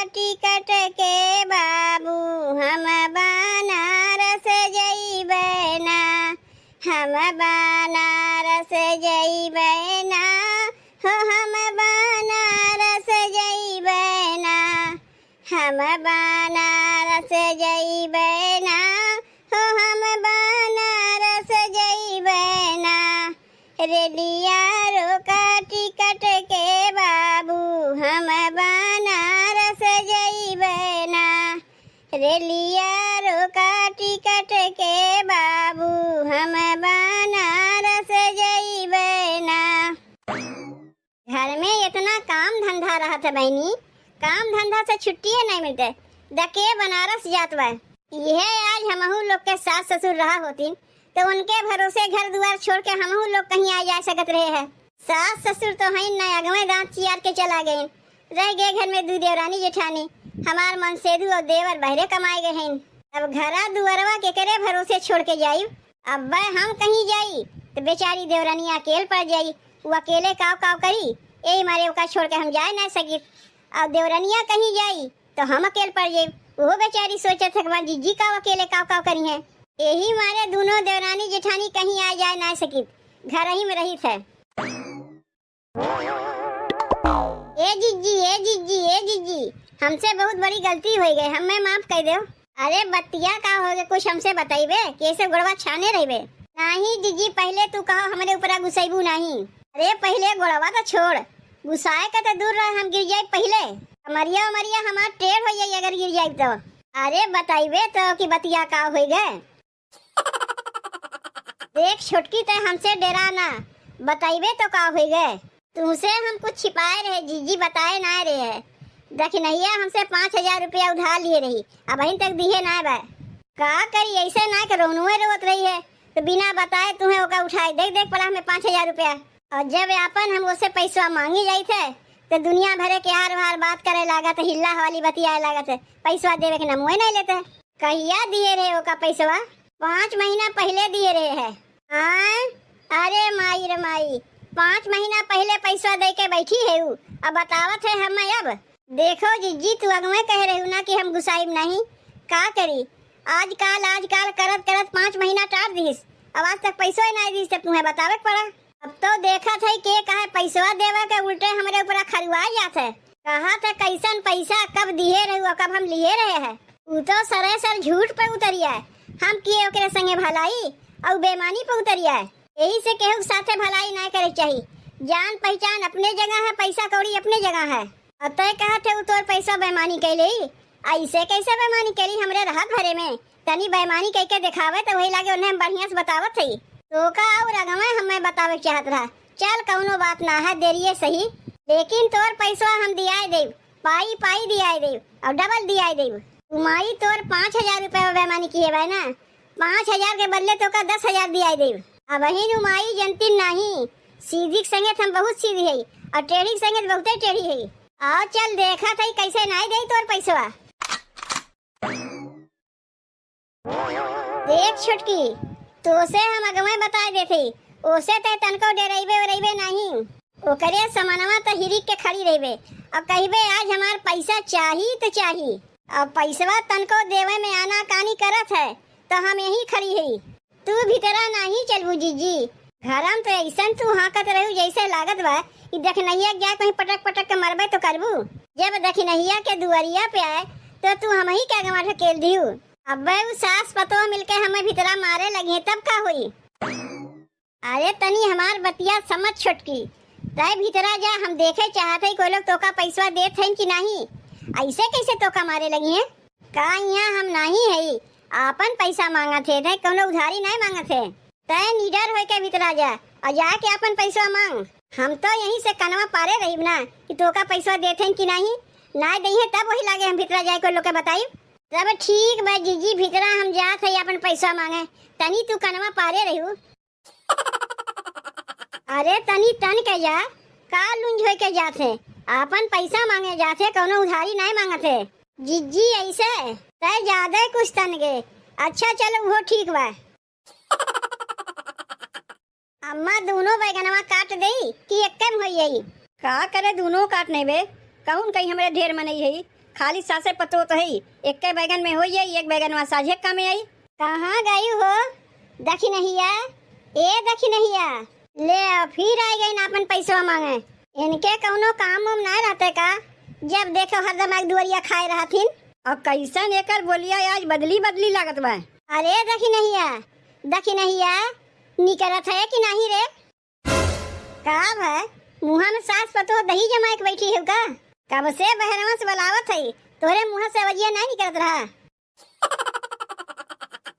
Ticket के बाबू हम बनारस जइबै ना, हम बनारस जइबै ना हो, हम बनारस जइबै ना, हम बनारस जइबै ना हो, हम बनारस जइबै ना। रेलिया रोका टिकट के बाबू हम बनारस जइबै ना, रेलिया रोका टिकट के बाबू हम बनारस जइबै ना। घर में इतना काम धंधा रहा था बहनी, काम धंधा से छुट्टी नहीं मिलते, दके बनारस जात बा। यह आज हमहू लोग के सास ससुर रहा होती तो उनके भरोसे घर दुआर छोड़ के हमहू लोग कहीं आ जा सकत रहे हैं। सास ससुर तो हैं न, अगवे दांत चियार के चला गए, रह गए घर में दू देवरानी जेठानी, हमार मनसेदू और देवर बहरे कमाए गए हैं। अब घरा दुआरवा के करे भरोसे छोड़ के जाई, अब हम कहीं जाई तो बेचारी देवरानी अकेले पड़ जाई, वो अकेले काव काव करी, यही मारे ओका छोड़ के हम जा ना सकी। अब देवरानिया कहीं जाई तो हम अकेले पड़ जाई, वो बेचारी सोचे थे जीजी का अकेले काव काव करी है, यही मारे दोनों देवरानी जेठानी कहीं आ जा ना सकी, घर ही में रही थे। ए जीजी ए जीजी ए जीजी, हमसे बहुत बड़ी गलती हो गई, हमें माफ कर दो। अरे बतिया का हो गए, कुछ हमसे बताइबे, कैसे गोड़वा छाने रहिबे। नहीं जीजी, पहले तू कहो हमारे ऊपर गुस्साइबू नहीं। अरे पहले गोड़वा तो छोड़, गुस्साए का तो दूर रह, हम गिर जाए पहले, मरिया मरिया हमार टेढ़ हो जाए अगर गिर जाए तो। अरे बताइबे तो कि बतिया का हो गए। देख छोटकी ते हमसे डरा ना, बताइबे तो का हो गए। तुमसे हम कुछ छिपाए रहे जीजी, बताए ना रहे। देख नैया हमसे 5000 रुपया उधार लिए रही, अब अभी तक दिए ना बा। का करी ऐसे ना करो, नुए रोत रही है तो बिना बताए तुम्हें ओका उठाए। देख देख पड़ा हमें 5000 रुपया, और जब अपन हम उससे पैसा मांगी जाई थे तो दुनिया भरे के हार हार बात करे लागत, हिल्ला वाली बतियाए लागत, पैसा देवे के नमुए नहीं लेते। कहिया दिए रहे ओका पैसा? 5 महीना पहले दिए रहे है। हाँ अरे माई रे माई, 5 महीना पहले पैसा दे के बैठी है वो, अब बतावत है हमें। अब देखो जीजी, तू अगवे कह रही हूँ ना कि हम गुस्साइब नहीं, का करी आजकल करत करत 5 महीना टार दीस, अब आज तक पैसा ही नहीं दीस, तुम्हें बतावे पड़ा। अब तो देखा था के कहे पैसा देवे के उल्टे हमारे ऊपर खरुआ जात है। कहा था कैसन पैसा कब दिए रहे, कब हम लिए रहे हैं। वो तो सरासर झूठ पे उतरिया है, हम किए ओकरे संगे भलाई और बेमानी पे उतरिया है। यही से केहू साथे भलाई ना करे चाहिए, जान पहचान अपने जगह है, पैसा कौड़ी अपने जगह है। अब तय कहा थे वो तोर पैसा बेमानी कैली, ऐसे कैसे बेमानी कैली हमरे राहत भरे में, तनी बेमानी कह के दिखावे तो वही लागे उन्हें बढ़िया से बतावत थी। तो का और अगवे हमें बतावे चाहत रहा, चल कौनो बात ना है, देरिए सही, लेकिन तोर पैसा हम दियाए देव, पाई पाई दियाए देव और डबल दियाए देव। तुम्हारी तोर 5000 रुपया बेमानी किए भाई ना, 5000 के बदले तो का 10000 दियाए देव। अब वही नुमाई जनती नहीं, सीधी संगत हम बहुत सीधी है और टेढ़ी संगत बहुत टेढ़ी है। आओ चल देखा था कैसे नहीं गई तोर पैसा। देख छुटकी, तो से हम अगवे बता देते, ओसे ते तनको डराइबे नहीं, ओकरे समानवा तो हिरिक के खड़ी रहिबे। अब कहिबे आज हमार पैसा चाहिए तो चाहिए, अब पैसवा तनको देवे में आना कानी करत है तो हम यही खड़ी है। तू भीतरा नहीं चलबू जीजी, घरम तो ऐसा तू हाकत रहू जैसे लागत बा दखनैया क्या कहीं पटक पटक के मरबे तो करबू। जब दखनैया के दुआरिया पे आए तो तू हम ही क्या गवा ढकेल दियो। अब वो सास पतो मिलके हमें भीतरा मारे लगी तब का हुई। अरे तनी हमार बतिया समझ छुटकी, तय भीतरा जा, हम देखे चाहते कोई लोग तोका पैसा देते हैं कि नहीं, ऐसे कैसे तोका मारे लगी है। का यहाँ हम नहीं है, आपन पैसा मांगा थे, कोनो उधारी नहीं मांगा थे। तय निडर होके के भीतरा जा और जाके अपन पैसा मांग। हम तो यहीं से कनवा पारे रही ना कि तोका पैसा देते हैं कि नहीं, ना दही तब वही लागे हम भीतरा जाए कोई लोग के बताई। तब ठीक बा जीजी, भीतरा हम जात है अपन पैसा मांगे, तनी तू कनवा पारे रही। अरे तनी तन के जा, का लुंज होके के जाते, अपन पैसा मांगे जाते, कोनो उधारी नहीं मांगते। जीजी ऐसे तय ज्यादा कुछ तन गए। अच्छा चलो वो ठीक बा। अम्मा दोनों बैगनवा काट दई कि एक कम होई है? का करे दोनों काट नहीं बे, कहून कहीं हमरे ढेर मनई है, खाली सासे पतो तो है एक के बैगन में हो जाई, एक बैगन में साझे का में आई। कहाँ गई हो देखी नहीं है, ए देखी नहीं है, ले फिर आई गई ना अपन पैसा मांगे। इनके कौनो काम उम ना रहते का, जब देखो हरदम एक दुवरिया खाए रहथिन। और कैसन एकर बोलिया आज बदली बदली लागत बा। अरे देखी नहीं है, देखी नहीं है, निकलत है कि नहीं रे? का है मुँह में सास पतो दही जमा के बैठी है का? कब से बहरवा से बुलावत है, तोरे मुँह से वजिया नहीं निकलत रहा।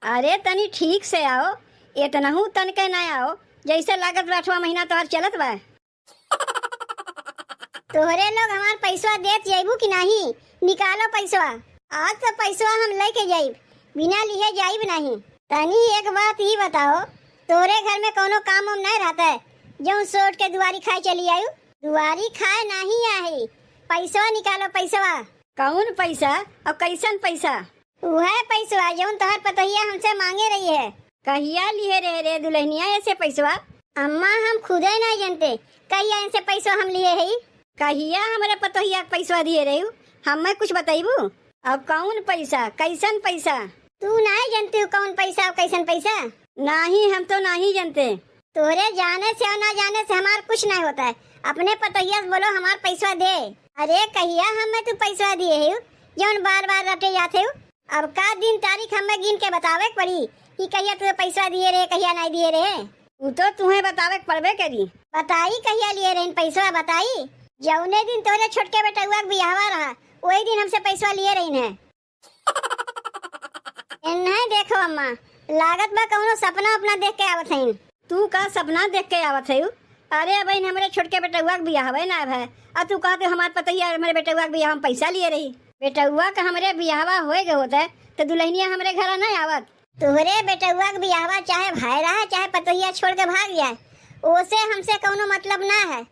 अरे तनी ठीक से आओ, इतनहू तन के ना आओ जैसे लागत बा 8वां महीना तोहर चलत बा। तोहरे लोग हमार पैसा देत जाइबू कि नहीं? निकालो पैसा, आज तो पैसा हम लेके जाइब, बिना लिए जाइब नहीं। तनी एक बात ही बताओ, तोरे घर में कोनो काम उम नहीं रहता है जो सोट के दुआरी खाए चली आयु? दुआरी खाए नहीं आई, पैसा निकालो पैसा। कौन पैसा और कैसन पैसा? वह पैसा जो तोहर पतोहिया हमसे मांगे रही है। कहिया लिए रहे रे दुल्हनिया ऐसे पैसा? अम्मा हम खुदे नहीं जानते कहिया इनसे पैसा हम लिए है। कहिया हमारे पतोहिया पैसा दिए रही हमें कुछ बताइबू? अब कौन पैसा कैसन पैसा? तू नहीं जानती हो कौन पैसा और कैसन पैसा? नहीं, हम तो नहीं जानते। तोरे जाने से और ना जाने से हमार कुछ नहीं होता है। अपने पतोहिया से बोलो हमार पैसा दे। अरे कहिया हमें तू पैसा दिए है जौन बार बार रटे जाते हो? अब का दिन तारीख हमें गिन के बतावे पड़ी कि कहिया तू पैसा दिए रहे कहिया नहीं दिए रहे? वो तो तुम्हें बतावे पड़बे करी। बताई कहिया लिए रहे पैसा बताई? जौने दिन तोरे छोटके बेटा हुआ बियाहवा रहा वही दिन हमसे पैसा लिए रही है। नहीं देखो अम्मा, लागत बा कौनो सपना अपना देख के आवत है। तू का सपना देख के आवत है? अरे बहन हमारे छोटके बेटा हुआ बियाहवा ना है और तू कहते हमारे पतैया हमारे बेटा हुआ बियाह हम पैसा लिए रही। बेटा हुआ का हमारे बियाहवा होए गए होता है तो दुल्हनिया हमारे घर नहीं आवत। तोहरे बेटा हुआ बियाहवा चाहे भाई रहा चाहे पतोहिया छोड़ के भाग जाए, ओसे हमसे कौनो मतलब ना है।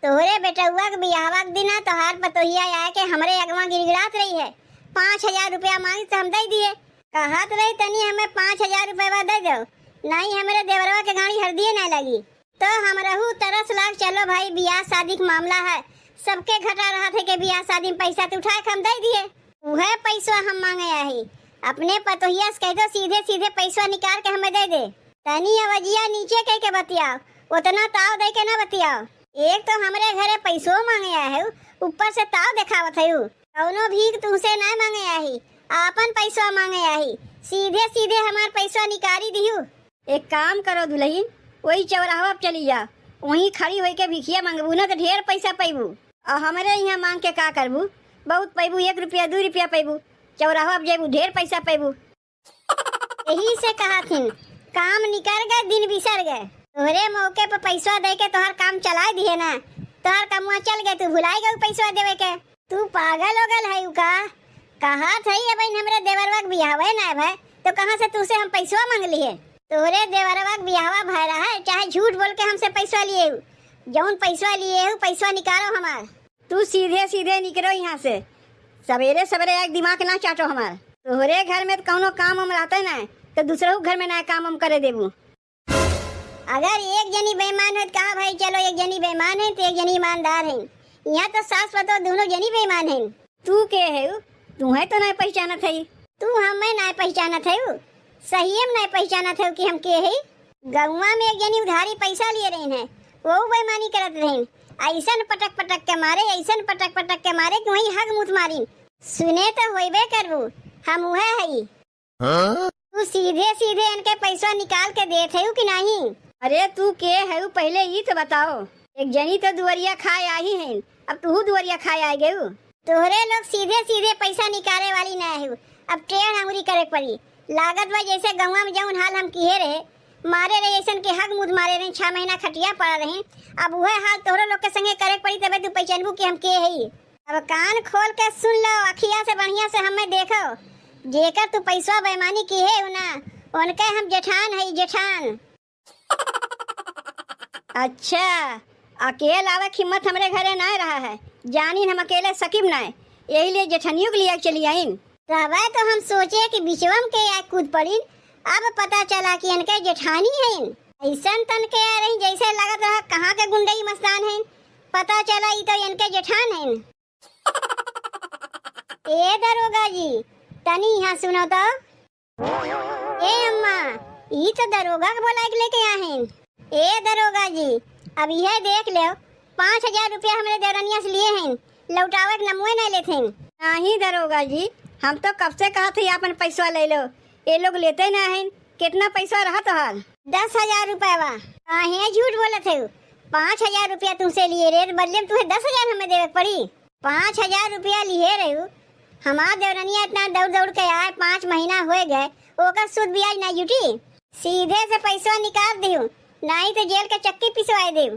तोहरे बेटा हुआ बियाहवा के दिन तोहार पतोहिया आए के हमरे अगवा गिड़गिड़ात रही है। 5000 रुपया मांगी तो हम दे दिए, कहत रही तनी हमें 5000 रुपया दे दो, नहीं हमारे देवरवा के गाड़ी हरदिए नहीं लगी तो हम रहू तरस लाख। चलो भाई बियाह शादी का मामला है, सबके घटा रहा थे कि बियाह शादी में पैसा तो उठा के हम दे दिए। वह पैसा हम मांगे आई, अपने पतोहिया से कह दो सीधे सीधे पैसा निकाल के हमें दे दे। तनी अवजिया नीचे कह के बतियाओ, उतना ताव दे के ना बतियाओ। एक तो हमारे घरे पैसो मांगे आए है, ऊपर से ताव दिखावत है। कौनो भीख तुमसे ना मांगे आई, आपन पैसा मांगे आई, सीधे सीधे हमार पैसा निकाली दिहू। एक काम करो दुल्हन, वही चौराहा पे चली जा, वहीं खड़ी होई के भिखिया मांगबू ना तो ढेर पैसा पैबू। और हमारे यहाँ मांग के का करबू? बहुत पैबू, 1 रुपया 2 रुपया पैबू, चौराहा पे जेबू ढेर पैसा पैबू। यही से कहा थी काम निकल गए दिन बिसर गए। तोहरे मौके पर पैसा दे के तोहर काम चला दिए ना, तोहर कमुआ चल गए, तू भुलाई गए पैसा देवे के। तू पागल हो गल है का? कहा थई अब हमरे देवरवा के बियाहवा ना भाई तो कहाँ से तुझसे हम पैसा मांग लिए? तोरे देवरवा के बियाहवा भाई रहा है, चाहे झूठ बोल के हमसे पैसा लिए हूँ, जौन पैसा लिए हूँ पैसा निकालो हमार। तू सीधे सीधे निकलो यहाँ से, सवेरे सवेरे एक दिमाग ना चाटो हमार। तोहरे घर में तो कौनो काम हम रहते ना तो दूसरों घर में ना काम हम करे देबू। अगर एक जनी बेईमान है तो कहा भाई चलो एक जनी बेईमान है तो एक जनी ईमानदार है। यहाँ तो सास पतो दोनों जनी बेईमान है। तू के है? तू है तो नहीं पहचानत है? तू हमें नहीं पहचानत है, सही में नहीं पहचानत है कि हम के है। गौवा में एक जनी उधारी पैसा लिए रही है, वो बेईमानी करत रही, ऐसन पटक पटक के मारे, ऐसन पटक पटक के मारे कि वही हग मुत मारी। सुने तो होइबे करबू, हम वह है। तू सीधे सीधे इनके पैसा निकाल के देते हो कि नहीं? अरे तू के है पहले ये तो बताओ। एक जनी तो दुवरिया खाए आई है, अब तू दुवरिया खाए आ गए। तोहरे लोग सीधे सीधे पैसा निकाले वाली ना है, अब टेढ़ अंगुरी करे पड़ी। लागत बा जैसे गौवा में जौन हाल हम किए रहे, मारे रहे ऐसन के हग मुद मारे रहे, 6 महीना खटिया पड़ा रहे, अब वह हाल तोहरे लोग के संगे करे पड़ी, तबे तू पहचानबू कि हम के है। अब कान खोल के सुन लो, अखिया से बढ़िया से हमें देखो, जेकर तू पैसा बेईमानी की है ना उनके हम जेठान है, जेठान। अच्छा, अकेले आवे की हिम्मत हमरे घरे ना रहा है, जानी हम अकेले सकीब ना, यही लिए जेठनियों के लिए चली आईन। तबे तो हम सोचे कि बिचवम के या कूद पड़ी, अब पता चला कि इनके जेठानी है। ऐसन तन के आ रही जैसे लगत रहा कहाँ के गुंडई मस्तान है, पता चला ये तो इनके जेठान है। ए दरोगा जी, तनी यहाँ सुनो तो। ए अम्मा, ई तो दरोगा के बोला के लेके आहिन। ए दरोगा जी, अब यह देख लो, 5,000 रुपया हमारे देवरनिया से लिए हैं, लौटावे के नमुए नहीं लेते। नहीं दरोगा जी, हम तो कब से कहा थे अपन पैसा ले लो, ये लोग लेते ना हैं। कितना पैसा रहा तो हाल? 10,000 रुपया वा। काहे झूठ बोले थे? 5,000 रुपया तुमसे लिए रे, बदले में तुम्हें 10,000 हमें देवे पड़ी। 5,000 रुपया लिए रहे, हमारा देवरनिया इतना दौड़ दौड़ के आए, 5 महीना हो गए, ओकर सूद ब्याज नहीं जुटी। सीधे से पैसा निकाल दियो, नहीं तो जेल के चक्की पिसवाए दियो।